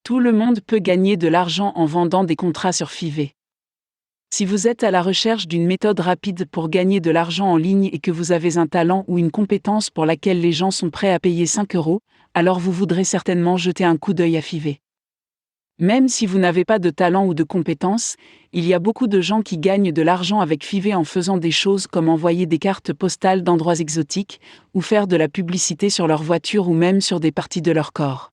Tout le monde peut gagner de l'argent en vendant des contrats sur Fiverr. Si vous êtes à la recherche d'une méthode rapide pour gagner de l'argent en ligne et que vous avez un talent ou une compétence pour laquelle les gens sont prêts à payer 5 €, alors vous voudrez certainement jeter un coup d'œil à Fiverr. Même si vous n'avez pas de talent ou de compétences, il y a beaucoup de gens qui gagnent de l'argent avec Fiverr en faisant des choses comme envoyer des cartes postales d'endroits exotiques, ou faire de la publicité sur leur voiture ou même sur des parties de leur corps.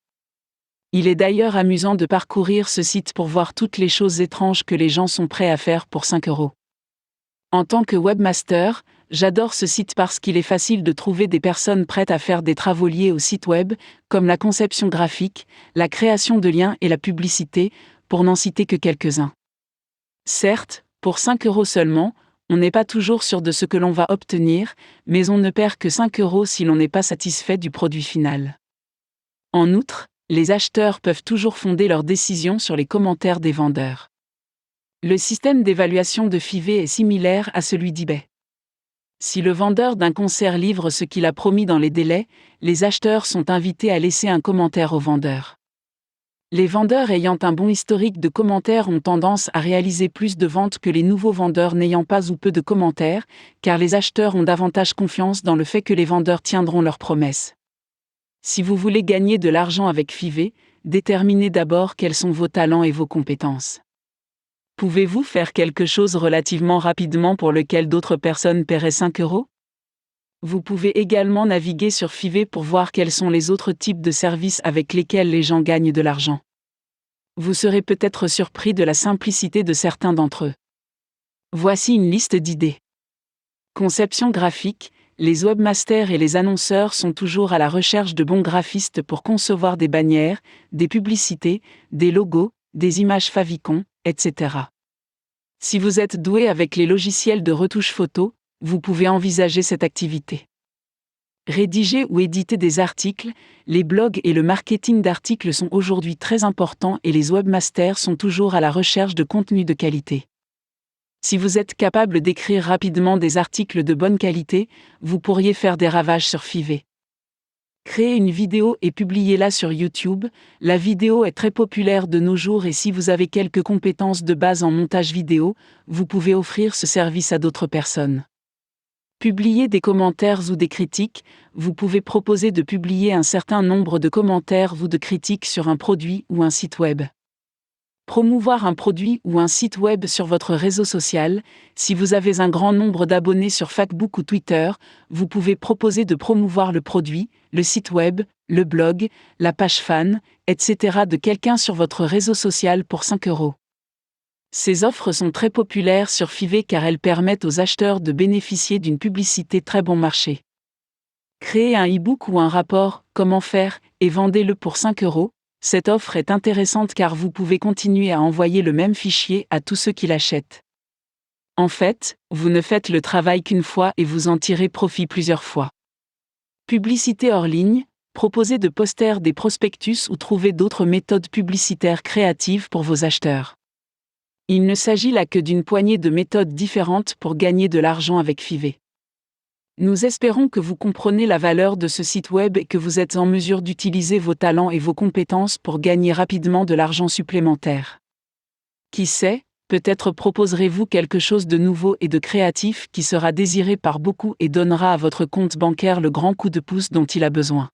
Il est d'ailleurs amusant de parcourir ce site pour voir toutes les choses étranges que les gens sont prêts à faire pour 5 €. En tant que webmaster, j'adore ce site parce qu'il est facile de trouver des personnes prêtes à faire des travaux liés au site web, comme la conception graphique, la création de liens et la publicité, pour n'en citer que quelques-uns. Certes, pour 5 € seulement, on n'est pas toujours sûr de ce que l'on va obtenir, mais on ne perd que 5 € si l'on n'est pas satisfait du produit final. En outre, les acheteurs peuvent toujours fonder leurs décisions sur les commentaires des vendeurs. Le système d'évaluation de Fiverr est similaire à celui d'eBay. Si le vendeur d'un concert livre ce qu'il a promis dans les délais, les acheteurs sont invités à laisser un commentaire au vendeur. Les vendeurs ayant un bon historique de commentaires ont tendance à réaliser plus de ventes que les nouveaux vendeurs n'ayant pas ou peu de commentaires, car les acheteurs ont davantage confiance dans le fait que les vendeurs tiendront leurs promesses. Si vous voulez gagner de l'argent avec Fiverr, déterminez d'abord quels sont vos talents et vos compétences. Pouvez-vous faire quelque chose relativement rapidement pour lequel d'autres personnes paieraient 5 €? Vous pouvez également naviguer sur Fiverr pour voir quels sont les autres types de services avec lesquels les gens gagnent de l'argent. Vous serez peut-être surpris de la simplicité de certains d'entre eux. Voici une liste d'idées. Conception graphique. Les webmasters et les annonceurs sont toujours à la recherche de bons graphistes pour concevoir des bannières, des publicités, des logos, des images favicon, etc. Si vous êtes doué avec les logiciels de retouche photo, vous pouvez envisager cette activité. Rédiger ou éditer des articles, les blogs et le marketing d'articles sont aujourd'hui très importants et les webmasters sont toujours à la recherche de contenu de qualité. Si vous êtes capable d'écrire rapidement des articles de bonne qualité, vous pourriez faire des ravages sur Fiverr. Créez une vidéo et publiez-la sur YouTube. La vidéo est très populaire de nos jours et si vous avez quelques compétences de base en montage vidéo, vous pouvez offrir ce service à d'autres personnes. Publiez des commentaires ou des critiques. Vous pouvez proposer de publier un certain nombre de commentaires ou de critiques sur un produit ou un site web. Promouvoir un produit ou un site web sur votre réseau social. Si vous avez un grand nombre d'abonnés sur Facebook ou Twitter, vous pouvez proposer de promouvoir le produit, le site web, le blog, la page fan, etc. de quelqu'un sur votre réseau social pour 5 €. Ces offres sont très populaires sur Fiverr car elles permettent aux acheteurs de bénéficier d'une publicité très bon marché. Créez un e-book ou un rapport, comment faire, et vendez-le pour 5 €. Cette offre est intéressante car vous pouvez continuer à envoyer le même fichier à tous ceux qui l'achètent. En fait, vous ne faites le travail qu'une fois et vous en tirez profit plusieurs fois. Publicité hors ligne, proposez de poster des prospectus ou trouvez d'autres méthodes publicitaires créatives pour vos acheteurs. Il ne s'agit là que d'une poignée de méthodes différentes pour gagner de l'argent avec Fiverr. Nous espérons que vous comprenez la valeur de ce site web et que vous êtes en mesure d'utiliser vos talents et vos compétences pour gagner rapidement de l'argent supplémentaire. Qui sait, peut-être proposerez-vous quelque chose de nouveau et de créatif qui sera désiré par beaucoup et donnera à votre compte bancaire le grand coup de pouce dont il a besoin.